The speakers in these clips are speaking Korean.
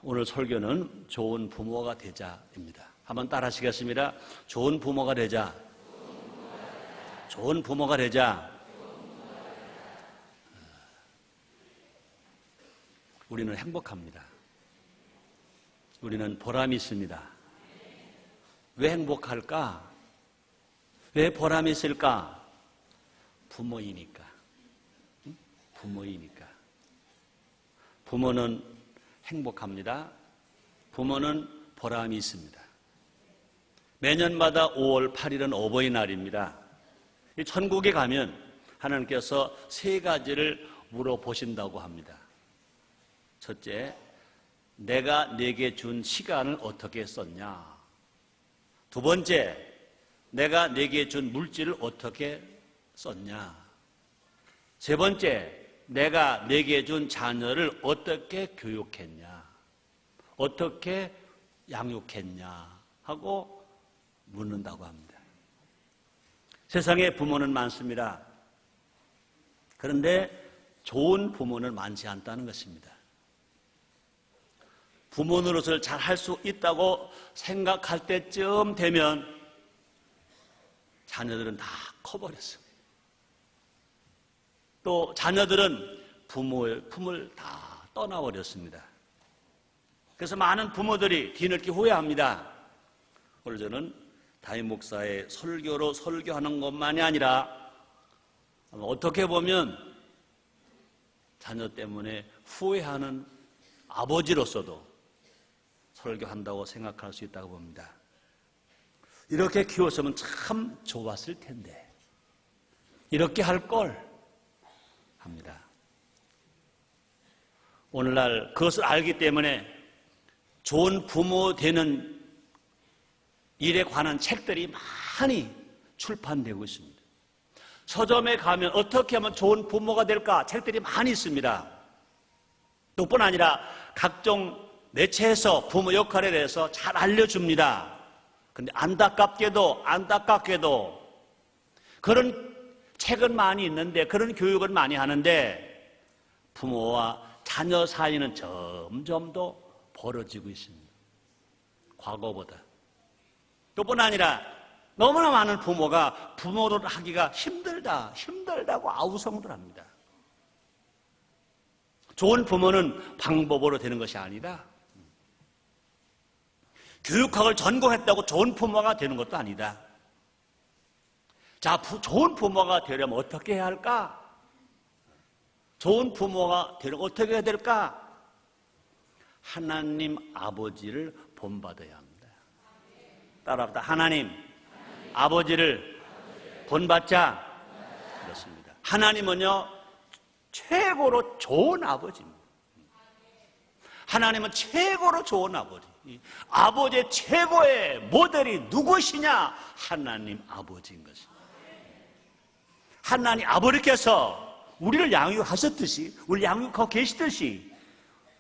오늘 설교는 좋은 부모가 되자입니다. 한번 따라 하시겠습니다. 좋은 부모가 되자. 좋은 부모가 되자. 우리는 행복합니다. 우리는 보람이 있습니다. 왜 행복할까? 왜 보람이 있을까? 부모이니까. 부모이니까. 부모는 행복합니다. 부모는 보람이 있습니다. 매년마다 5월 8일은 어버이날입니다. 천국에 가면 하나님께서 세 가지를 물어보신다고 합니다. 첫째, 내가 내게 준 시간을 어떻게 썼냐? 두 번째, 내가 내게 준 물질을 어떻게 썼냐? 세 번째, 내가 내게 준 자녀를 어떻게 교육했냐? 어떻게 양육했냐? 하고 묻는다고 합니다. 세상에 부모는 많습니다. 그런데 좋은 부모는 많지 않다는 것입니다. 부모 노릇을 잘 할 수 있다고 생각할 때쯤 되면 자녀들은 다 커버렸습니다. 또 자녀들은 부모의 품을 다 떠나버렸습니다. 그래서 많은 부모들이 뒤늦게 후회합니다. 오늘 저는 담임 목사의 설교로 설교하는 것만이 아니라 어떻게 보면 자녀 때문에 후회하는 아버지로서도 설교한다고 생각할 수 있다고 봅니다. 이렇게 키웠으면 참 좋았을 텐데 이렇게 할 걸 합니다. 오늘날 그것을 알기 때문에 좋은 부모 되는 일에 관한 책들이 많이 출판되고 있습니다. 서점에 가면 어떻게 하면 좋은 부모가 될까 책들이 많이 있습니다. 또뿐 아니라 각종 매체에서 부모 역할에 대해서 잘 알려줍니다. 그런데 안타깝게도 그런 책은 많이 있는데 그런 교육은 많이 하는데 부모와 자녀 사이는 점점 더 벌어지고 있습니다. 과거보다. 또뿐 아니라 너무나 많은 부모가 부모를 하기가 힘들다고 아우성들합니다. 좋은 부모는 방법으로 되는 것이 아니다. 교육학을 전공했다고 좋은 부모가 되는 것도 아니다. 자, 좋은 부모가 되려면 어떻게 해야 할까? 좋은 부모가 되려면 어떻게 해야 될까? 하나님 아버지를 본받아야 합니다. 따라합니다. 하나님 아버지를 본받자. 그렇습니다. 하나님은요 최고로 좋은 아버지입니다. 하나님은 최고로 좋은 아버지. 아버지의 최고의 모델이 누구시냐? 하나님 아버지인 것입니다. 하나님 아버지께서 우리를 양육하셨듯이, 우리를 양육하고 계시듯이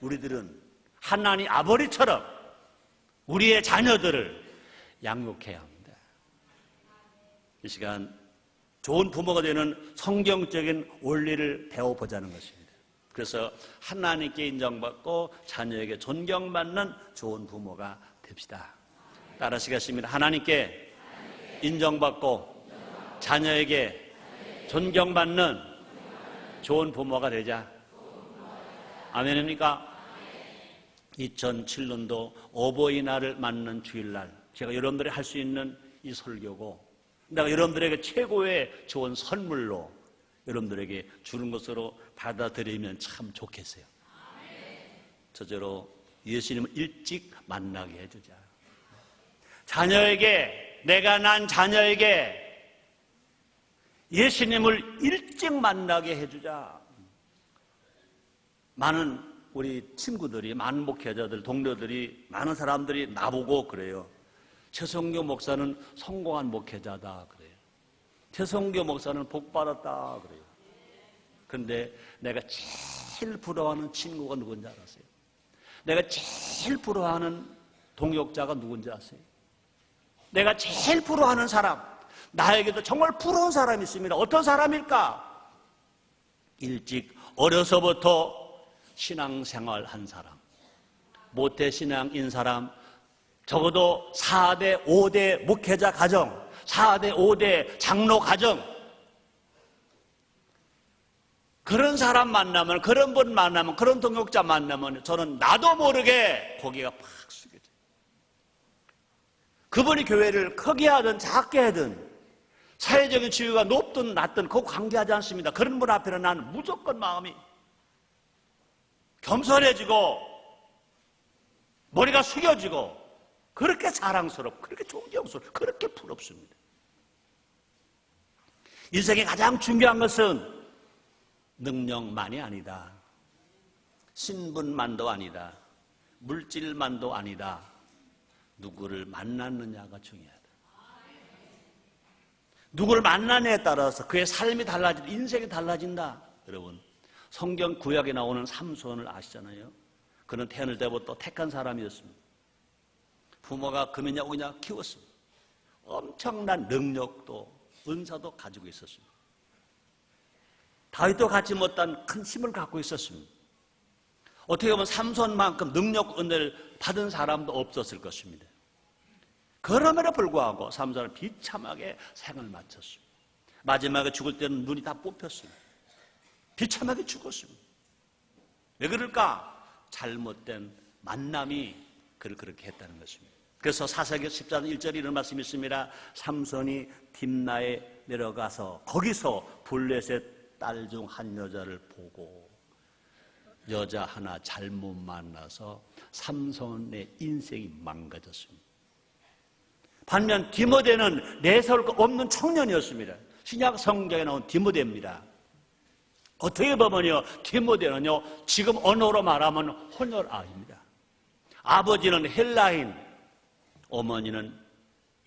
우리들은 하나님 아버지처럼 우리의 자녀들을 양육해야 합니다. 이 시간 좋은 부모가 되는 성경적인 원리를 배워보자는 것입니다. 그래서 하나님께 인정받고 자녀에게 존경받는 좋은 부모가 됩시다. 따라하시겠습니다. 하나님께 인정받고 자녀에게 존경받는 좋은 부모가 되자. 아멘입니까? 2007년도 어버이날을 맞는 주일날 제가 여러분들이 할 수 있는 이 설교고 내가 여러분들에게 최고의 좋은 선물로 여러분들에게 주는 것으로 받아들이면 참 좋겠어요. 저절로 예수님을 일찍 만나게 해주자. 자녀에게, 내가 난 자녀에게 예수님을 일찍 만나게 해주자. 많은 우리 친구들이, 많은 목회자들, 동료들이, 많은 사람들이 나보고 그래요. 최성교 목사는 성공한 목회자다 그래요. 최성교 목사는 복받았다 그래요. 그런데 내가 제일 부러워하는 친구가 누군지 알았어요? 내가 제일 부러워하는 동역자가 누군지 아세요? 내가 제일 부러워하는 사람, 나에게도 정말 부러운 사람이 있습니다. 어떤 사람일까? 일찍 어려서부터 신앙생활 한 사람, 모태신앙인 사람, 적어도 4대, 5대 목회자 가정, 4대, 5대 장로 가정, 그런 사람 만나면, 그런 분 만나면, 그런 동역자 만나면 저는 나도 모르게 고개가 팍 숙여져요. 그분이 교회를 크게 하든 작게 하든 사회적인 지위가 높든 낮든 그거 관계하지 않습니다. 그런 분 앞에는 나는 무조건 마음이 겸손해지고 머리가 숙여지고 그렇게 사랑스럽고 그렇게 존경스럽고 그렇게 부럽습니다. 인생의 가장 중요한 것은 능력만이 아니다. 신분만도 아니다. 물질만도 아니다. 누구를 만났느냐가 중요하다. 누구를 만나느냐에 따라서 그의 삶이 달라진다. 인생이 달라진다. 여러분, 성경 구약에 나오는 삼손을 아시잖아요. 그는 태어날 때부터 택한 사람이었습니다. 부모가 금이냐 오냐 키웠습니다. 엄청난 능력도 은사도 가지고 있었습니다. 다윗도 갖지 못한 큰 힘을 갖고 있었습니다. 어떻게 보면 삼손만큼 능력 은혜를 받은 사람도 없었을 것입니다. 그럼에도 불구하고 삼손은 비참하게 생을 마쳤습니다. 마지막에 죽을 때는 눈이 다 뽑혔습니다. 비참하게 죽었습니다. 왜 그럴까? 잘못된 만남이 그를 그렇게 했다는 것입니다. 그래서 사사기 14장 1절에 이런 말씀이 있습니다. 삼손이 딥나에 내려가서 거기서 블레셋 딸 중 한 여자를 보고 여자 하나 잘못 만나서 삼손의 인생이 망가졌습니다. 반면 디모데는 내세울 것 없는 청년이었습니다. 신약 성경에 나온 디모데입니다. 어떻게 보면요, 디모데는요, 지금 언어로 말하면 혼혈아입니다. 아버지는 헬라인, 어머니는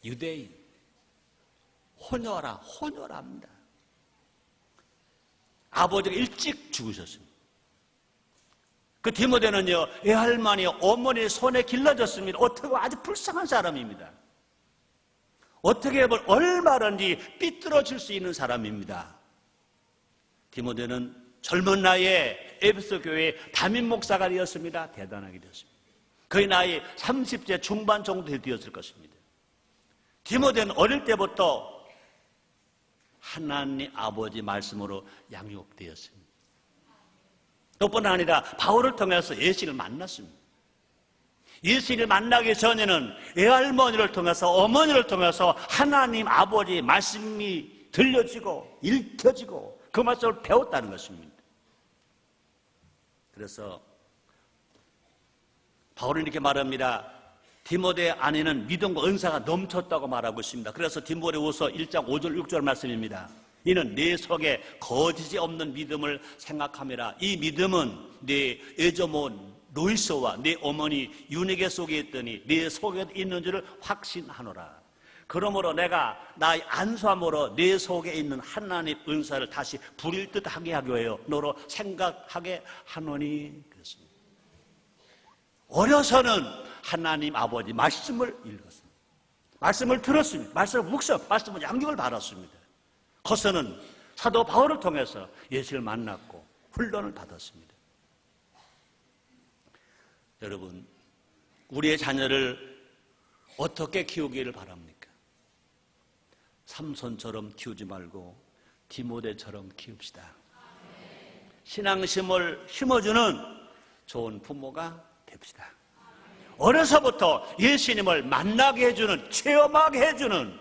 유대인. 혼혈아입니다. 아버지가 일찍 죽으셨습니다. 그 디모데는요, 애할머니, 어머니의 손에 길러졌습니다. 어떻게 보면 아주 불쌍한 사람입니다. 어떻게 보면 얼마든지 삐뚤어질 수 있는 사람입니다. 디모데는 젊은 나이에 에베소 교회의 담임 목사가 되었습니다. 대단하게 되었습니다. 그의 나이 30대 중반 정도 되었을 것입니다. 디모데는 어릴 때부터 하나님 아버지 말씀으로 양육되었습니다. 또뿐 아니라 바울을 통해서 예수를 만났습니다. 예수를 만나기 전에는 애할머니를 통해서 어머니를 통해서 하나님 아버지 말씀이 들려지고 읽혀지고 그 말씀을 배웠다는 것입니다. 그래서 바울은 이렇게 말합니다. 디모데 안에는 믿음과 은사가 넘쳤다고 말하고 있습니다. 그래서 디모데후서 1장 5절 6절 말씀입니다. 이는 내 속에 거짓이 없는 믿음을 생각함이라. 이 믿음은 내 애조모 로이스와 내 어머니 유니게 속에 있더니 내 속에 있는 줄을 확신하노라. 그러므로 내가 나의 안수함으로 내 속에 있는 하나님의 은사를 다시 부릴 듯하게 하기 위하여 너로 생각하게 하노니. 그렇습니다. 어려서는 하나님 아버지 말씀을 읽었습니다. 말씀을 들었습니다. 말씀을 묵상, 말씀을 양육을 받았습니다. 커서는 사도 바울을 통해서 예수를 만났고 훈련을 받았습니다. 여러분, 우리의 자녀를 어떻게 키우기를 바랍니까? 삼손처럼 키우지 말고 디모데처럼 키웁시다. 신앙심을 심어주는 좋은 부모가 됩시다. 어려서부터 예수님을 만나게 해주는, 체험하게 해주는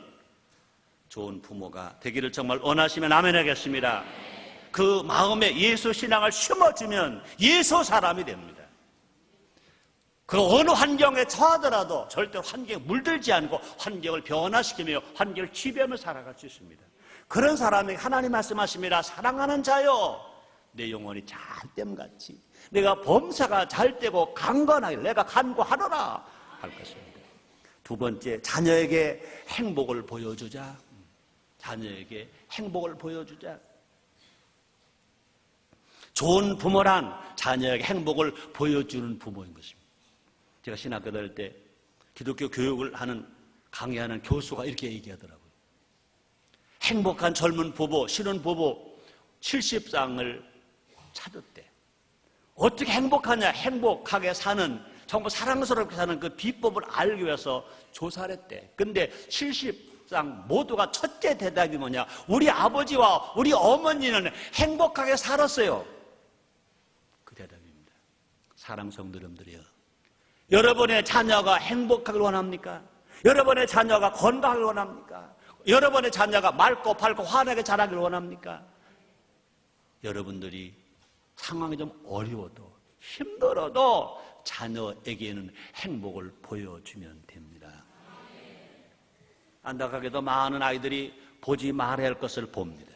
좋은 부모가 되기를 정말 원하시면 아멘 하겠습니다. 그 마음에 예수 신앙을 심어주면 예수 사람이 됩니다. 그 어느 환경에 처하더라도 절대 환경에 물들지 않고 환경을 변화시키며 환경을 지배하며 살아갈 수 있습니다. 그런 사람에게 하나님 말씀하십니다. 사랑하는 자여, 내 영혼이 잘됨같이 내가 범사가 잘되고 강건하게 내가 간구하노라 할 것입니다. 두 번째, 자녀에게 행복을 보여주자. 자녀에게 행복을 보여주자. 좋은 부모란 자녀에게 행복을 보여주는 부모인 것입니다. 제가 신학교 다닐 때 기독교 교육을 하는 강의하는 교수가 이렇게 얘기하더라고요. 행복한 젊은 부부, 신혼부부 70쌍을 찾았대. 어떻게 행복하냐? 행복하게 사는 정말 사랑스럽게 사는 그 비법을 알기 위해서 조사를 했대. 근데 70상 모두가 첫째 대답이 뭐냐? 우리 아버지와 우리 어머니는 행복하게 살았어요. 그 대답입니다. 사랑 성도님들이여, 여러분의 자녀가 행복하길 원합니까? 여러분의 자녀가 건강하길 원합니까? 여러분의 자녀가 맑고 밝고 환하게 자라길 원합니까? 여러분들이 상황이 좀 어려워도 힘들어도 자녀에게는 행복을 보여주면 됩니다. 안타깝게도 많은 아이들이 보지 말아야 할 것을 봅니다.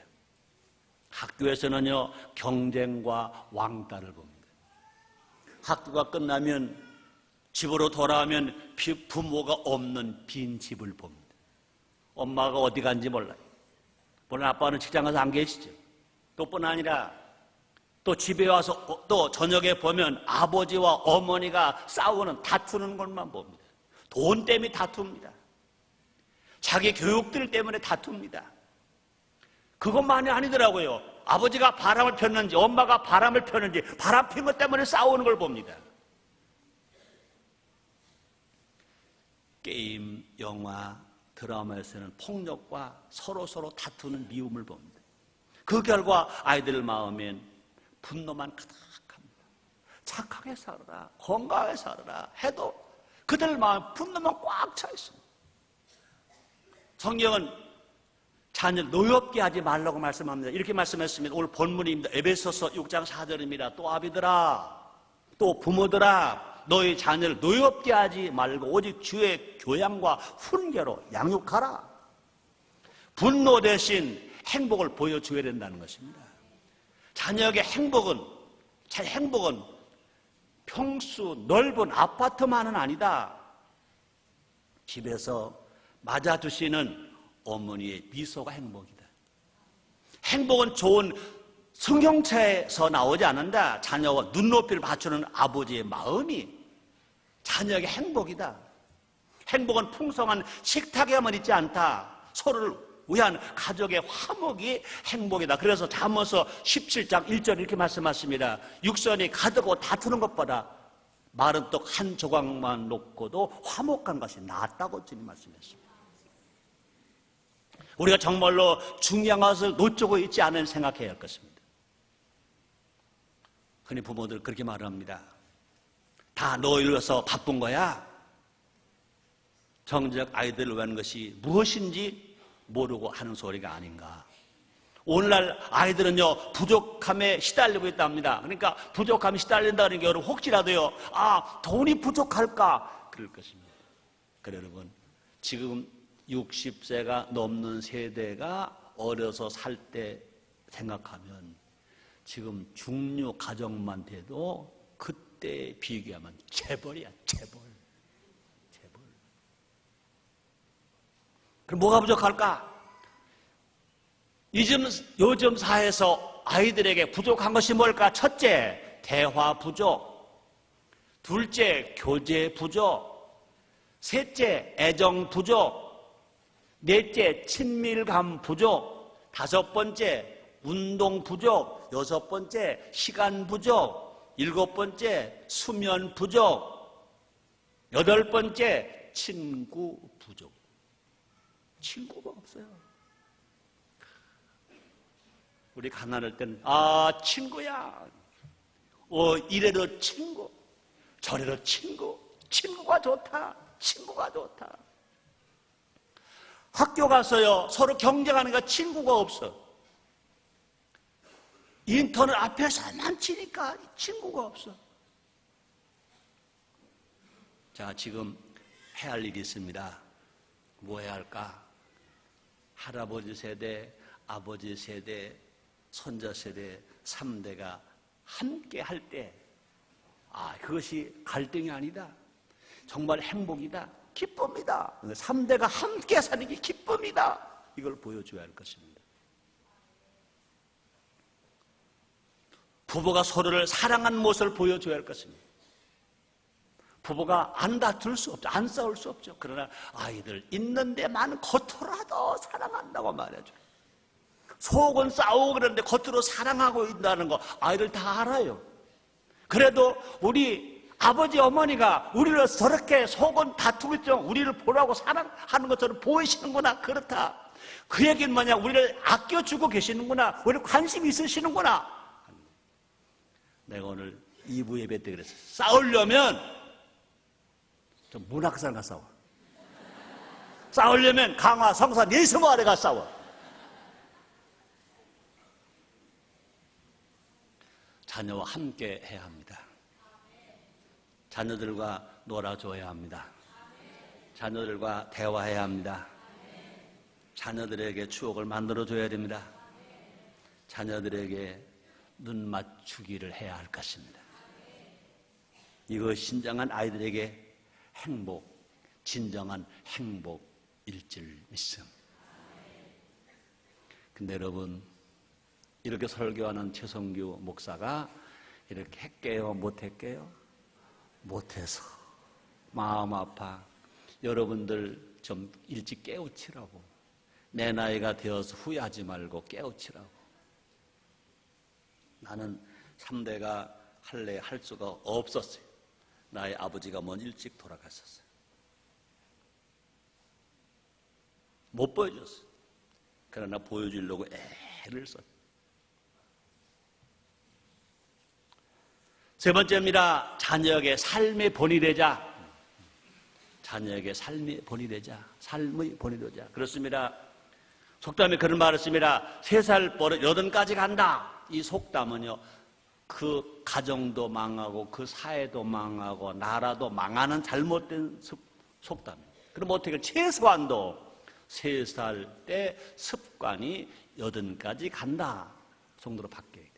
학교에서는요, 경쟁과 왕따를 봅니다. 학교가 끝나면 집으로 돌아오면 부모가 없는 빈 집을 봅니다. 엄마가 어디 간지 몰라요. 물론 아빠는 직장 가서 안 계시죠. 또 뿐 아니라 또 집에 와서 또 저녁에 보면 아버지와 어머니가 싸우는, 다투는 것만 봅니다. 돈 때문에 다툽니다. 자기 교육들 때문에 다툽니다. 그것만이 아니더라고요. 아버지가 바람을 폈는지 엄마가 바람을 폈는지 바람 핀 것 때문에 싸우는 걸 봅니다. 게임, 영화, 드라마에서는 폭력과 서로 다투는 미움을 봅니다. 그 결과 아이들 마음엔 분노만 가득합니다. 착하게 살아라, 건강하게 살아라 해도 그들 마음 분노만 꽉 차 있습니다. 성경은 자녀를 노엽게 하지 말라고 말씀합니다. 이렇게 말씀했습니다. 오늘 본문입니다. 에베소서 6장 4절입니다. 또 아비들아, 또 부모들아, 너희 자녀를 노엽게 하지 말고 오직 주의 교양과 훈계로 양육하라. 분노 대신 행복을 보여줘야 된다는 것입니다. 자녀에게 행복은 평수 넓은 아파트만은 아니다. 집에서 맞아주시는 어머니의 미소가 행복이다. 행복은 좋은 성경책에서 나오지 않는다. 자녀와 눈높이를 맞추는 아버지의 마음이 자녀에게 행복이다. 행복은 풍성한 식탁에만 있지 않다. 서로를 위한 가족의 화목이 행복이다. 그래서 잠언서 17장 1절 이렇게 말씀하십니다. 육선이 가득고 다투는 것보다 마른 떡 한 조각만 놓고도 화목한 것이 낫다고 주님 말씀했습니다. 우리가 정말로 중요한 것을 놓치고 있지 않은 생각해야 할 것입니다. 흔히 부모들 그렇게 말합니다. 다 너희를 위해서 바쁜 거야. 정작 아이들을 위한 것이 무엇인지 모르고 하는 소리가 아닌가. 오늘날 아이들은요, 부족함에 시달리고 있답니다. 그러니까 부족함에 시달린다는 게 여러분 혹시라도요, 돈이 부족할까? 그럴 것입니다. 그래 여러분, 지금 60세가 넘는 세대가 어려서 살 때 생각하면 지금 중류 가정만 돼도 그때 비교하면 재벌이야, 재벌. 그럼 뭐가 부족할까? 요즘 사회에서 아이들에게 부족한 것이 뭘까? 첫째, 대화 부족. 둘째, 교제 부족. 셋째, 애정 부족. 넷째, 친밀감 부족. 다섯 번째, 운동 부족. 여섯 번째, 시간 부족. 일곱 번째, 수면 부족. 여덟 번째, 친구 부족. 친구가 없어요. 우리 가난할 때는 친구야. 이래도 친구, 저래도 친구. 친구가 좋다. 친구가 좋다. 학교 가서요, 서로 경쟁하니까 친구가 없어. 인터넷 앞에서만 치니까 친구가 없어. 자, 지금 해야 할 일이 있습니다. 뭐 해야 할까? 할아버지 세대, 아버지 세대, 손자 세대 3대가 함께 할 때, 그것이 갈등이 아니다. 정말 행복이다. 기쁨이다. 3대가 함께 사는 게 기쁨이다. 이걸 보여줘야 할 것입니다. 부부가 서로를 사랑하는 모습을 보여줘야 할 것입니다. 부부가 안 다툴 수 없죠. 안 싸울 수 없죠. 그러나 아이들 있는 데만 겉으로라도 사랑한다고 말해줘요. 속은 싸우고 그러는데 겉으로 사랑하고 있다는 거 아이들 다 알아요. 그래도 우리 아버지 어머니가 우리를 저렇게 속은 다투고 있죠. 우리를 보라고 사랑하는 것처럼 보이시는구나. 그렇다. 그 얘기는 뭐냐? 우리를 아껴주고 계시는구나. 우리를 관심이 있으시는구나. 내가 오늘 2부 예배 때 그랬어요. 싸우려면 좀 문학산 가서 싸워. 싸우려면 강화, 성산, 예수모 아래 가서 싸워. 자녀와 함께 해야 합니다. 자녀들과 놀아줘야 합니다. 자녀들과 대화해야 합니다. 자녀들에게 추억을 만들어줘야 됩니다. 자녀들에게 눈 맞추기를 해야 할 것입니다. 이거 신장한 아이들에게 행복, 진정한 행복일 줄 믿습니다. 근데 여러분, 이렇게 설교하는 최성규 목사가 이렇게 했게요? 못했게요? 못해서 마음 아파. 여러분들 좀 일찍 깨우치라고. 내 나이가 되어서 후회하지 말고 깨우치라고. 나는 3대가 할 수가 없었어요. 나의 아버지가 먼저 일찍 돌아갔었어요. 못 보여줬어요. 그러나 보여주려고 애를 썼어요. 세 번째입니다. 자녀에게 삶의 본이 되자. 자녀에게 삶의 본이 되자. 삶의 본이 되자. 그렇습니다. 속담에 그런 말을 씁니다. 3살 버릇 80까지 간다. 이 속담은요, 그 가정도 망하고 그 사회도 망하고 나라도 망하는 잘못된 속담이에요. 그럼 어떻게 최소한도 3살 때 습관이 80까지 간다 정도로 바뀌어야 돼요.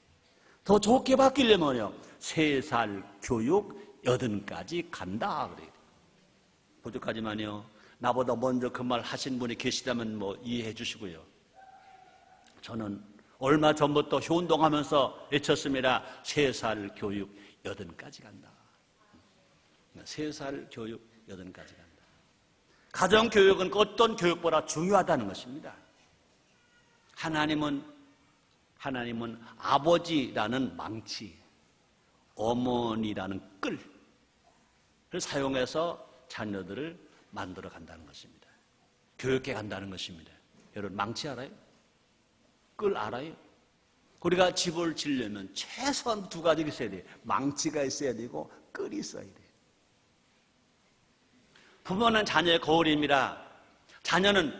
더 좋게 바뀌려면요, 3살 교육 80까지 간다 그래요. 부족하지만요, 나보다 먼저 그 말 하신 분이 계시다면 뭐 이해해 주시고요. 저는 얼마 전부터 효운동하면서 외쳤습니다. 3살 교육 80까지 간다. 3살 교육 80까지 간다. 가정교육은 어떤 교육보다 중요하다는 것입니다. 하나님은 아버지라는 망치, 어머니라는 끌을 사용해서 자녀들을 만들어 간다는 것입니다. 교육해 간다는 것입니다. 여러분, 망치 알아요? 끌 알아요? 우리가 집을 지으려면 최소한 2가지가 있어야 돼요. 망치가 있어야 되고 끌이 있어야 돼요. 부모는 자녀의 거울입니다. 자녀는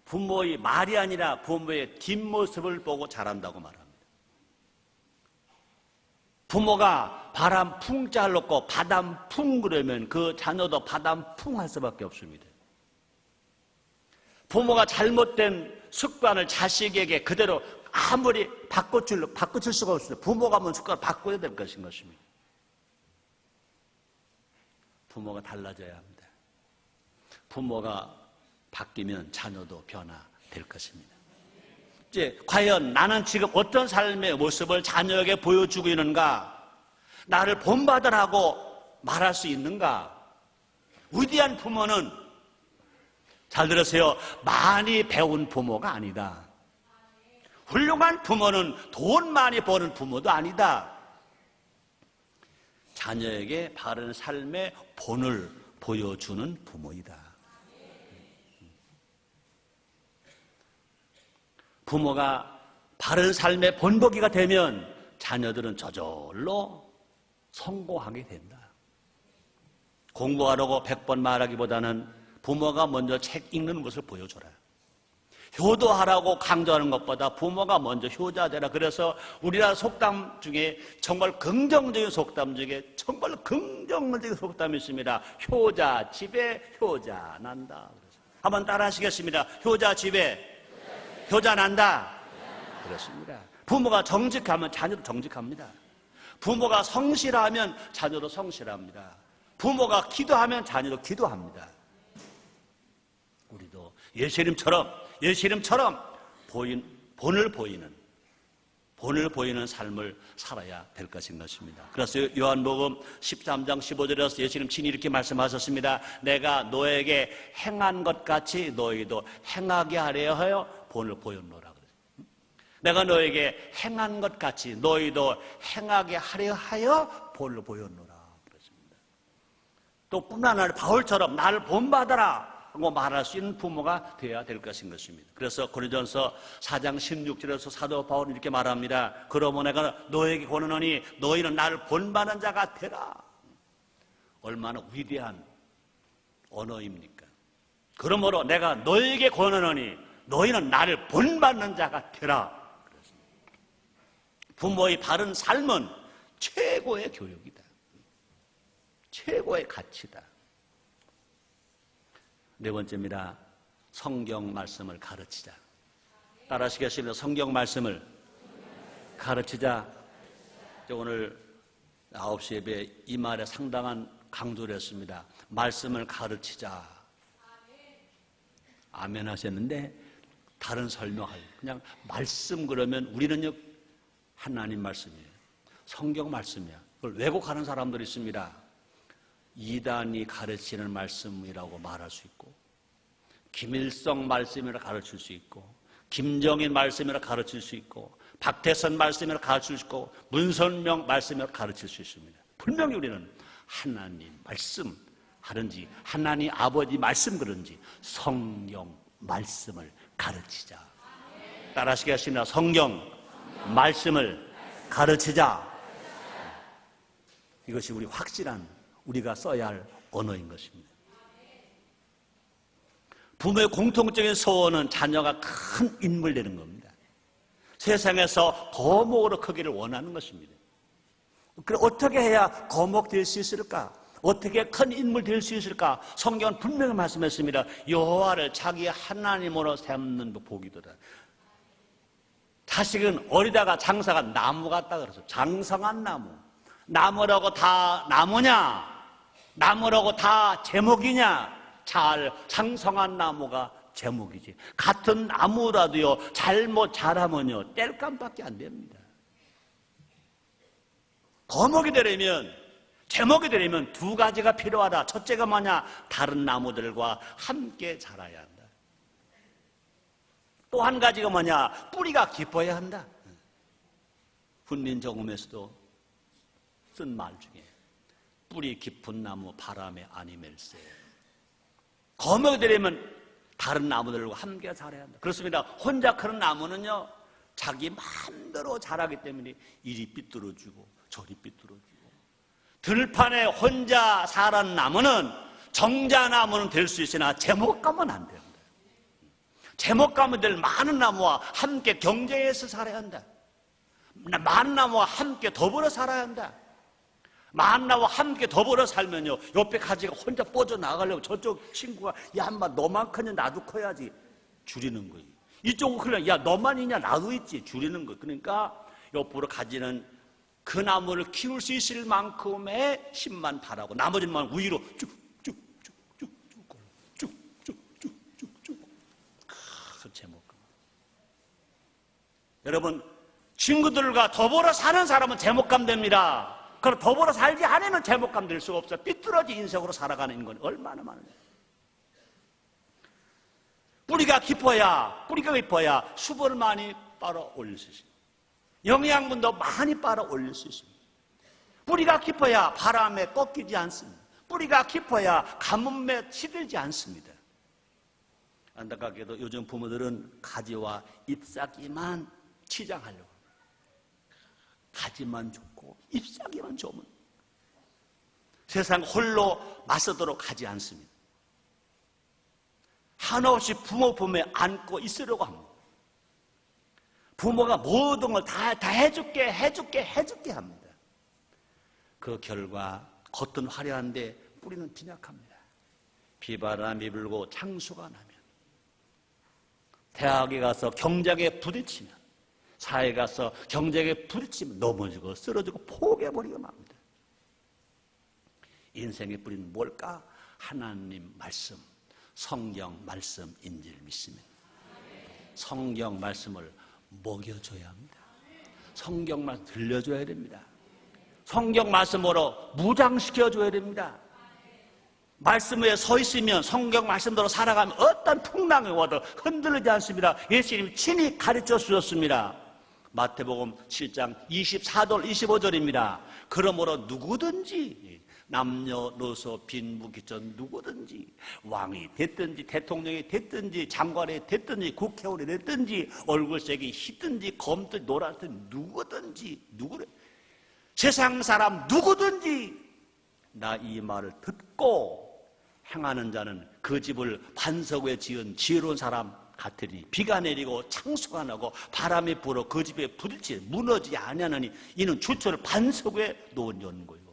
부모의 말이 아니라 부모의 뒷모습을 보고 자란다고 말합니다. 부모가 바람 풍 잘랐고 바람 풍 그러면 그 자녀도 바람 풍 할 수밖에 없습니다. 부모가 잘못된 습관을 자식에게 그대로 아무리 바꿔줄 수가 없습니다. 부모가 먼저 습관을 바꿔야 될 것입니다. 부모가 달라져야 합니다. 부모가 바뀌면 자녀도 변화될 것입니다. 이제 과연 나는 지금 어떤 삶의 모습을 자녀에게 보여주고 있는가? 나를 본받으라고 말할 수 있는가? 위대한 부모는, 잘 들으세요, 많이 배운 부모가 아니다. 훌륭한 부모는 돈 많이 버는 부모도 아니다. 자녀에게 바른 삶의 본을 보여주는 부모이다. 부모가 바른 삶의 본보기가 되면 자녀들은 저절로 성공하게 된다. 공부하라고 100번 말하기보다는 부모가 먼저 책 읽는 것을 보여줘라. 효도하라고 강조하는 것보다 부모가 먼저 효자되라. 그래서 우리나라 속담 중에 정말 긍정적인 속담 중에 정말 긍정적인 속담이 있습니다. 효자 집에 효자 난다. 한번 따라 하시겠습니다. 효자 집에 효자 난다. 그렇습니다. 부모가 정직하면 자녀도 정직합니다. 부모가 성실하면 자녀도 성실합니다. 부모가 기도하면 자녀도 기도합니다. 우리도 예수님처럼 본을 보이는 삶을 살아야 될 것인 것입니다. 그래서 요한복음 13장 15절에서 예수님 친히 이렇게 말씀하셨습니다. 내가 너에게 행한 것 같이 너희도 행하게 하려 하여 본을 보였노라. 내가 너에게 행한 것 같이 너희도 행하게 하려 하여 본을 보였노라. 그렇습니다. 또 뿐만 아니라 바울처럼 나를 본받아라 하고 말할 수 있는 부모가 되어야 될 것인 것입니다. 그래서 고린도전서 4장 16절에서 사도 바울은 이렇게 말합니다. 그러므로 내가 너에게 권하노니 너희는 나를 본받는 자가 되라. 얼마나 위대한 언어입니까? 그러므로 내가 너에게 권하노니 너희는 나를 본받는 자가 되라. 부모의 바른 삶은 최고의 교육이다. 최고의 가치다. 네 번째입니다. 성경 말씀을 가르치자. 따라하시겠습니다. 성경 말씀을 가르치자. 오늘 9시 예배 이 말에 상당한 강조를 했습니다. 말씀을 가르치자. 아멘 하셨는데 다른 설명할 그냥 말씀 그러면 우리는요 하나님 말씀이에요. 성경 말씀이야. 그걸 왜곡하는 사람들이 있습니다. 이단이 가르치는 말씀이라고 말할 수 있고 김일성 말씀이라 가르칠 수 있고 김정인 말씀이라 가르칠 수 있고 박태선 말씀이라 가르칠 수 있고 문선명 말씀이라 가르칠 수 있습니다. 분명히 우리는 하나님 말씀 하는지 하나님 아버지 말씀 그런지 성경 말씀을 가르치자. 따라하시겠습니다. 성경 말씀을 가르치자. 이것이 우리 확실한 우리가 써야 할 언어인 것입니다. 부모의 공통적인 소원은 자녀가 큰 인물 되는 겁니다. 세상에서 거목으로 크기를 원하는 것입니다. 그럼 어떻게 해야 거목 될 수 있을까? 어떻게 큰 인물 될 수 있을까? 성경은 분명히 말씀했습니다. 여호와를 자기 하나님으로 삼는 복이도다. 자식은 어리다가 장사가 나무 같다 그래서 장성한 나무. 나무라고 다 나무냐? 나무라고 다 제목이냐? 잘 장성한 나무가 제목이지. 같은 나무라도요 잘못 자라면요 땔감밖에 안 됩니다. 거목이 되려면 제목이 되려면 두 가지가 필요하다. 첫째가 뭐냐? 다른 나무들과 함께 자라야 한다. 또 한 가지가 뭐냐? 뿌리가 깊어야 한다. 훈민정음에서도 쓴 말 중에 뿌리 깊은 나무 바람에 아니멜세. 거목이 되려면 다른 나무들과 함께 자라야 한다. 그렇습니다. 혼자 크는 나무는요 자기 마음대로 자라기 때문에 이리 삐뚤어지고 저리 삐뚤어지고 들판에 혼자 자란 나무는 정자나무는 될 수 있으나 제목감은 안 됩니다. 제목감이 될 많은 나무와 함께 경쟁해서 살아야 한다. 많은 나무와 함께 더불어 살아야 한다. 많은 나무와 함께 더불어 살면요 옆에 가지가 혼자 뻗어나가려고 저쪽 친구가 야 인마 너만 크냐 나도 커야지 줄이는 거예요. 이쪽은 그냥 야 너만 있냐 나도 있지 줄이는 거예요. 그러니까 옆으로 가지는 그 나무를 키울 수 있을 만큼의 힘만 바라고 나머지는 위로 쭉쭉쭉쭉쭉쭉쭉쭉쭉 그 제목. 여러분 친구들과 더불어 사는 사람은 제목감 됩니다. 그럼 더불어 살지 않으면 제목감 될 수가 없어요. 삐뚤어진 인생으로 살아가는 건 얼마나 많은데. 뿌리가 깊어야 수분을 많이 빨아 올릴 수 있습니다. 영양분도 많이 빨아 올릴 수 있습니다. 뿌리가 깊어야 바람에 꺾이지 않습니다. 뿌리가 깊어야 가뭄에 시들지 않습니다. 안타깝게도 요즘 부모들은 가지와 잎사귀만 치장하려고 합니다. 가지만 좋고 잎사귀만 좋으면 세상 홀로 맞서도록 하지 않습니다. 한없이 부모 품에 안고 있으려고 합니다. 부모가 모든 걸 다 해줄게 합니다. 그 결과 겉은 화려한데 뿌리는 빈약합니다. 비바람이 불고 창수가 나면 대학에 가서 경쟁에 부딪히면 사회에 가서 경쟁에 부딪히면 넘어지고 쓰러지고 포기해버리고 맙니다. 인생의 뿌리는 뭘까? 하나님 말씀, 성경 말씀인 줄 믿습니다. 성경 말씀을 먹여줘야 합니다. 성경 말씀 들려줘야 됩니다. 성경 말씀으로 무장시켜줘야 됩니다. 말씀 위에 서 있으면 성경 말씀대로 살아가면 어떤 풍랑이 와도 흔들리지 않습니다. 예수님이 친히 가르쳐 주셨습니다. 마태복음 7장 24절 25절입니다. 그러므로 누구든지 남녀노소 빈부귀천 누구든지 왕이 됐든지 대통령이 됐든지 장관이 됐든지 국회의원이 됐든지 얼굴색이 희든지 검든지 노랗든지 누구든지 누구래 세상 사람 누구든지 나 이 말을 듣고 행하는 자는 그 집을 반석 위에 지은 지혜로운 사람 같으니 비가 내리고 창수가 나고 바람이 불어 그 집에 부딪히 무너지지 아니하느니 이는 주처를 반석 위에 놓은 연고요.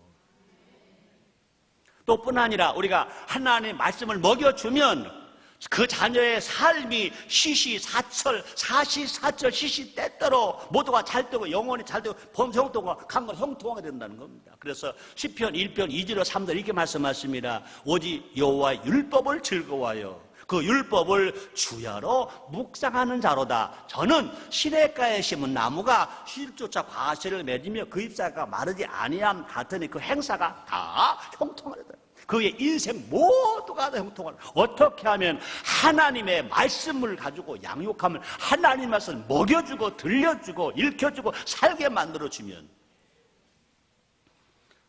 또 뿐 아니라 우리가 하나님의 말씀을 먹여주면 그 자녀의 삶이 시시사철 사시사철 시시때때로 모두가 잘 되고 영혼이 잘 되고 범성통과 강건 형통하게 된다는 겁니다. 그래서 시편 1편 2절 3절 이렇게 말씀하십니다. 오직 여호와의 율법을 즐거워하여 그 율법을 주야로 묵상하는 자로다. 저는 시냇가에 심은 나무가 실조차 과실을 맺으며 그 잎사가 마르지 아니함 같으니 그 행사가 다 형통하리다. 그의 인생 모두가 다 형통하리다. 어떻게 하면 하나님의 말씀을 가지고 양육하면 하나님 말씀을 먹여주고 들려주고 읽혀주고 살게 만들어주면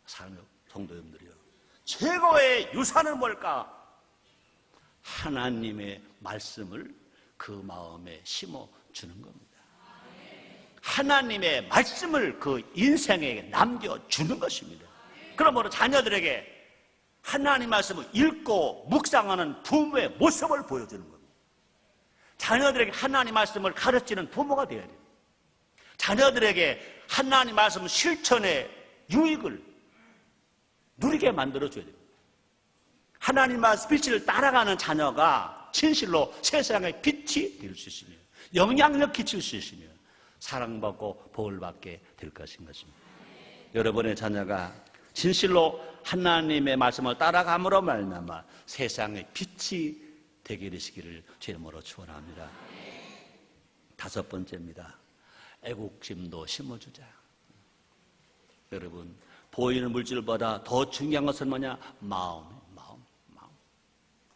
사랑하는 성도님들이요, 최고의 유산은 뭘까? 하나님의 말씀을 그 마음에 심어주는 겁니다. 하나님의 말씀을 그 인생에 남겨주는 것입니다. 그러므로 자녀들에게 하나님 말씀을 읽고 묵상하는 부모의 모습을 보여주는 겁니다. 자녀들에게 하나님 말씀을 가르치는 부모가 되어야 돼요. 자녀들에게 하나님 말씀 실천의 유익을 누리게 만들어줘야 돼요. 하나님 말씀 빛을 따라가는 자녀가 진실로 세상의 빛이 될 수 있으며 영향력 끼칠 수 있으며 사랑받고 복을 받게 될 것인 것입니다. 여러분의 자녀가 진실로 하나님의 말씀을 따라감으로 말미암아 세상의 빛이 되게 되시기를 주님으로 축원합니다. 다섯 번째입니다. 애국심도 심어주자. 여러분, 보이는 물질보다 더 중요한 것은 뭐냐? 마음.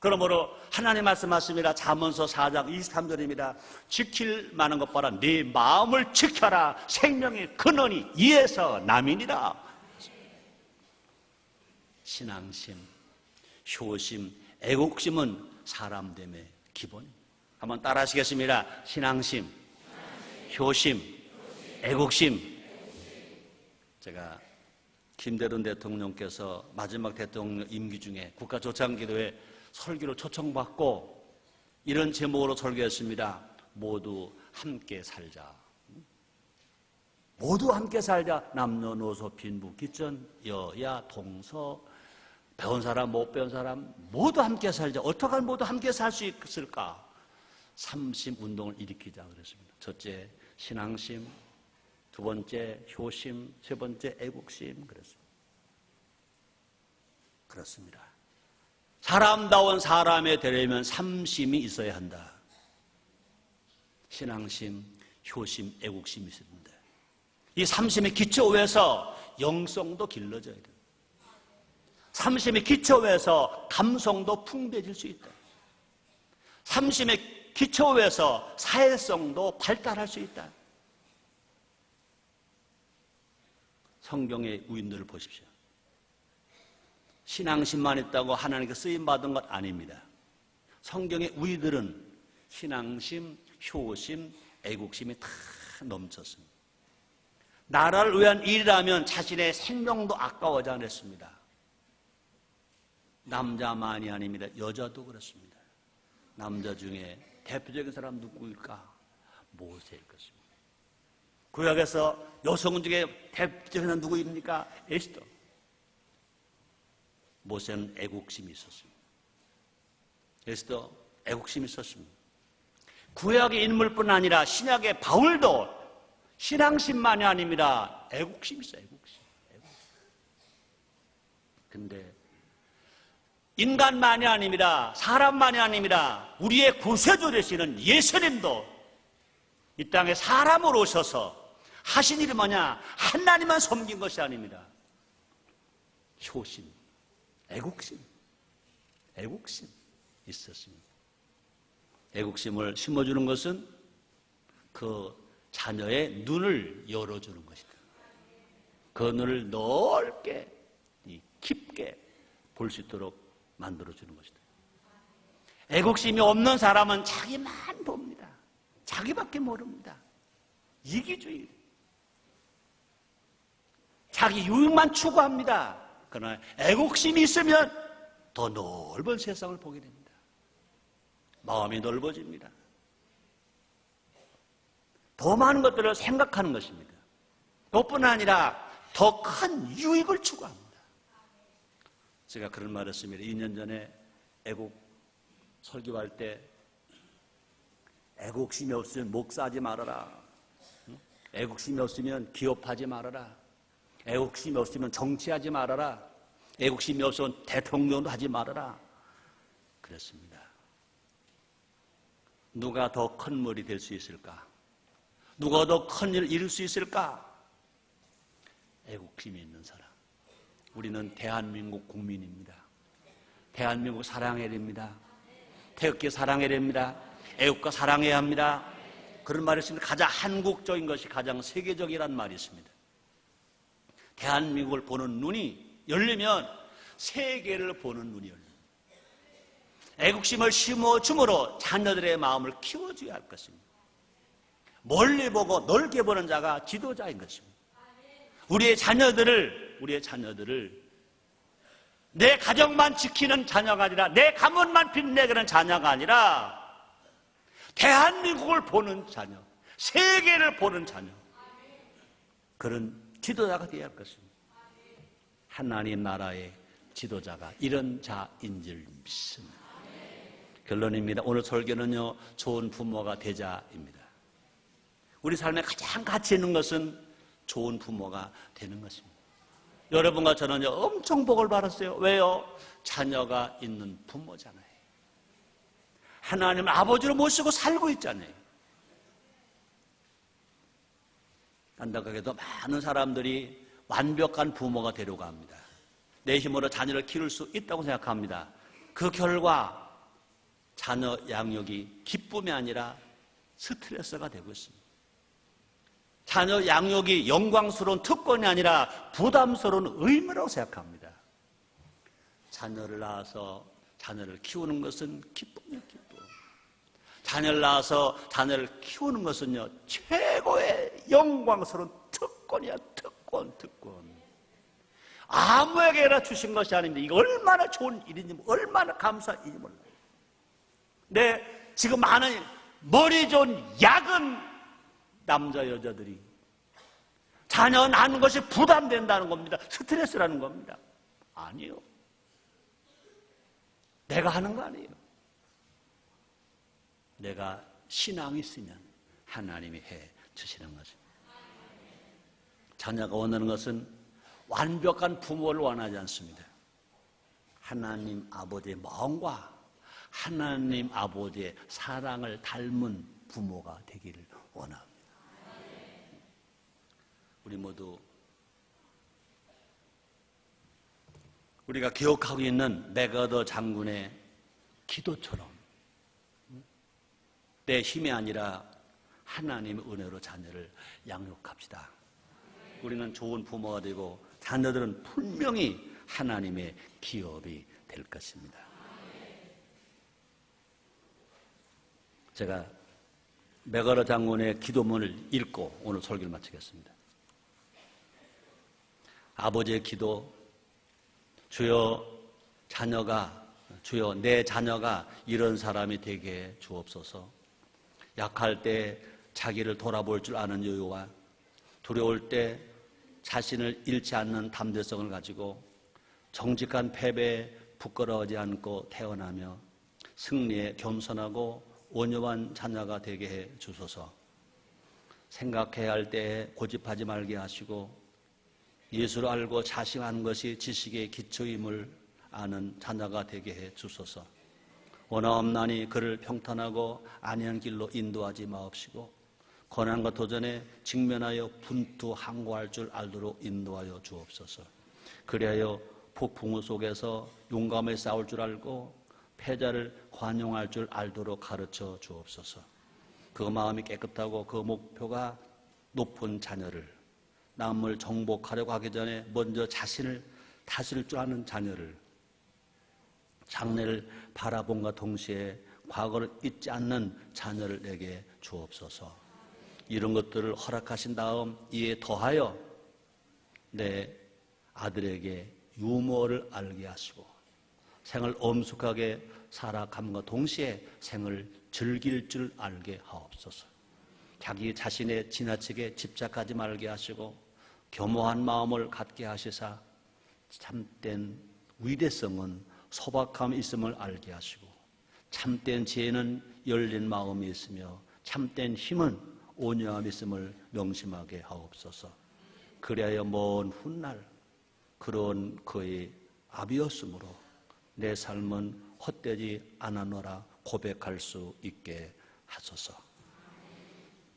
그러므로 하나님 말씀하십니다. 잠언서 4장 23절입니다. 지킬 만한 것보다 네 마음을 지켜라. 생명의 근원이 이에서 남이니라. 신앙심, 효심, 애국심은 사람됨의 기본입니다. 한번 따라 하시겠습니다. 신앙심, 효심, 애국심. 제가 김대중 대통령께서 마지막 대통령 임기 중에 국가조창기도회 설교를 초청받고 이런 제목으로 설교했습니다. 모두 함께 살자. 모두 함께 살자. 남녀노소 빈부귀천 여야 동서 배운 사람 못 배운 사람 모두 함께 살자. 어떻게 하면 모두 함께 살 수 있을까? 삼심 운동을 일으키자 그랬습니다. 첫째 신앙심, 두 번째 효심, 세 번째 애국심 그렇습니다. 사람다운 사람이 되려면 삼심이 있어야 한다. 신앙심, 효심, 애국심이 있어야 된다. 이 삼심의 기초 위에서 영성도 길러져야 된다. 삼심의 기초 위에서 감성도 풍부해질 수 있다. 삼심의 기초 위에서 사회성도 발달할 수 있다. 성경의 우인들을 보십시오. 신앙심만 있다고 하나님께 쓰임받은 것 아닙니다. 성경의 우리들은 신앙심, 효심, 애국심이 다 넘쳤습니다. 나라를 위한 일이라면 자신의 생명도 아까워하지 않았습니다. 남자만이 아닙니다. 여자도 그렇습니다. 남자 중에 대표적인 사람 누구일까? 모세일 것입니다. 구약에서 여성 중에 대표적인 사람 누구입니까? 에스더. 모세는 애국심이 있었습니다. 에스더 애국심이 있었습니다. 구약의 인물뿐 아니라 신약의 바울도 신앙심만이 아닙니다. 애국심이 있어요. 애국심. 근데 인간만이 아닙니다. 사람만이 아닙니다. 우리의 구세주 되시는 예수님도 이 땅에 사람으로 오셔서 하신 일이 뭐냐? 하나님만 섬긴 것이 아닙니다. 효심, 애국심 있었습니다. 애국심을 심어주는 것은 그 자녀의 눈을 열어주는 것이다. 그 눈을 넓게 깊게 볼 수 있도록 만들어주는 것이다. 애국심이 없는 사람은 자기만 봅니다. 자기밖에 모릅니다. 이기주의. 자기 유익만 추구합니다. 그러나 애국심이 있으면 더 넓은 세상을 보게 됩니다. 마음이 넓어집니다. 더 많은 것들을 생각하는 것입니다. 그것뿐 아니라 더 큰 유익을 추구합니다. 제가 그런 말을 했습니다. 2년 전에 애국 설교할 때 애국심이 없으면 목사하지 말아라. 애국심이 없으면 기업하지 말아라. 애국심이 없으면 정치하지 말아라. 애국심이 없으면 대통령도 하지 말아라. 그랬습니다. 누가 더 큰 머리 될 수 있을까? 누가 더 큰 일을 이룰 수 있을까? 애국심이 있는 사람. 우리는 대한민국 국민입니다. 대한민국 사랑해야 됩니다. 태극기 사랑해야 됩니다. 애국가 사랑해야 합니다. 그런 말이 있습니다. 가장 한국적인 것이 가장 세계적이라는 말이 있습니다. 대한민국을 보는 눈이 열리면 세계를 보는 눈이 열립니다. 애국심을 심어줌으로 자녀들의 마음을 키워줘야 할 것입니다. 멀리 보고 넓게 보는 자가 지도자인 것입니다. 우리의 자녀들을 내 가정만 지키는 자녀가 아니라 내 가문만 빛내는 자녀가 아니라 대한민국을 보는 자녀, 세계를 보는 자녀, 그런 지도자가 되어야 할 것입니다. 하나님 나라의 지도자가 이런 자인 줄 믿습니다. 결론입니다. 오늘 설교는요, 좋은 부모가 되자입니다. 우리 삶에 가장 가치 있는 것은 좋은 부모가 되는 것입니다. 여러분과 저는요, 엄청 복을 받았어요. 왜요? 자녀가 있는 부모잖아요. 하나님을 아버지로 모시고 살고 있잖아요. 안타깝게도 많은 사람들이 완벽한 부모가 되려고 합니다. 내 힘으로 자녀를 키울 수 있다고 생각합니다. 그 결과 자녀 양육이 기쁨이 아니라 스트레스가 되고 있습니다. 자녀 양육이 영광스러운 특권이 아니라 부담스러운 의무라고 생각합니다. 자녀를 낳아서 자녀를 키우는 것은 기쁨이에요, 기쁨. 자녀를 낳아서 자녀를 키우는 것은요, 최고의 영광스러운 특권이야, 특권. 아무에게나 주신 것이 아닙니다. 이거 얼마나 좋은 일인지, 얼마나 감사한 일인지 몰라요. 근데 지금 많은 머리 좋은 야근 남자 여자들이 자녀 낳는 것이 부담된다는 겁니다. 스트레스라는 겁니다. 아니요. 내가 하는 거 아니에요. 내가 신앙이 있으면 하나님이 해 주시는 것입니다. 자녀가 원하는 것은 완벽한 부모를 원하지 않습니다. 하나님 아버지의 마음과 하나님 아버지의 사랑을 닮은 부모가 되기를 원합니다. 우리 모두 우리가 기억하고 있는 맥어더 장군의 기도처럼 내 힘이 아니라 하나님의 은혜로 자녀를 양육합시다. 우리는 좋은 부모가 되고 자녀들은 분명히 하나님의 기업이 될 것입니다. 제가 맥어더 장군의 기도문을 읽고 오늘 설교를 마치겠습니다. 아버지의 기도, 주여 내 자녀가 이런 사람이 되게 주옵소서. 약할 때 자기를 돌아볼 줄 아는 여유와 두려울 때 자신을 잃지 않는 담대성을 가지고 정직한 패배에 부끄러워하지 않고 태어나며 승리에 겸손하고 온유한 자녀가 되게 해 주소서. 생각해야 할 때에 고집하지 말게 하시고 예수를 알고 자신하는 것이 지식의 기초임을 아는 자녀가 되게 해 주소서. 원하옵나니 그를 평탄하고 안이한 길로 인도하지 마옵시고 고난과 도전에 직면하여 분투항고할 줄 알도록 인도하여 주옵소서. 그리하여 폭풍우 속에서 용감히 싸울 줄 알고 패자를 관용할 줄 알도록 가르쳐 주옵소서. 그 마음이 깨끗하고 그 목표가 높은 자녀를 남을 정복하려고 하기 전에 먼저 자신을 다스릴 줄 아는 자녀를, 장래를 바라본과 동시에 과거를 잊지 않는 자녀를 내게 주옵소서. 이런 것들을 허락하신 다음 이에 더하여 내 아들에게 유머를 알게 하시고 생을 엄숙하게 살아감과 동시에 생을 즐길 줄 알게 하옵소서. 자기 자신의 지나치게 집착하지 말게 하시고 겸허한 마음을 갖게 하시사 참된 위대성은 소박함이 있음을 알게 하시고 참된 지혜는 열린 마음이 있으며 참된 힘은 온유함이 있음을 명심하게 하옵소서. 그리하여 먼 훗날 그런 그의 아비였으므로 내 삶은 헛되지 않았노라 고백할 수 있게 하소서.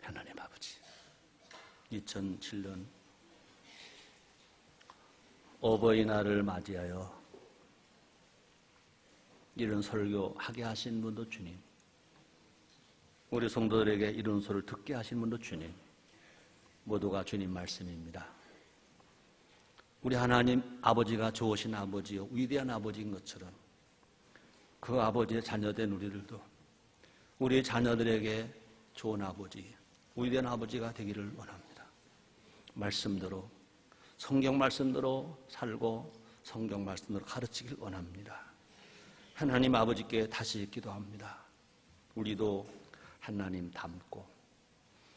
하나님 아버지, 2007년 어버이날을 맞이하여 이런 설교하게 하신 분도 주님, 우리 성도들에게 이런 소리를 듣게 하신 분도 주님, 모두가 주님 말씀입니다. 우리 하나님 아버지가 좋으신 아버지요 위대한 아버지인 것처럼 그 아버지의 자녀된 우리들도 우리 자녀들에게 좋은 아버지, 위대한 아버지가 되기를 원합니다. 말씀대로, 성경 말씀대로 살고 성경 말씀대로 가르치길 원합니다. 하나님 아버지께 다시 기도합니다. 우리도 하나님 닮고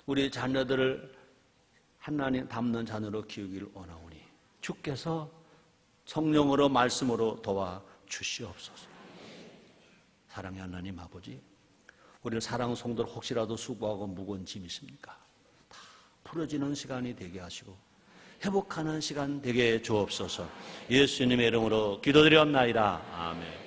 우리 자녀들을 하나님 닮는 자녀로 키우기를 원하오니 주께서 성령으로 말씀으로 도와 주시옵소서. 사랑의 하나님 아버지, 우리 사랑 성도들 혹시라도 수고하고 무거운 짐이 있습니까? 다 풀어지는 시간이 되게 하시고 회복하는 시간 되게 주옵소서. 예수님의 이름으로 기도드리옵나이다. 아멘.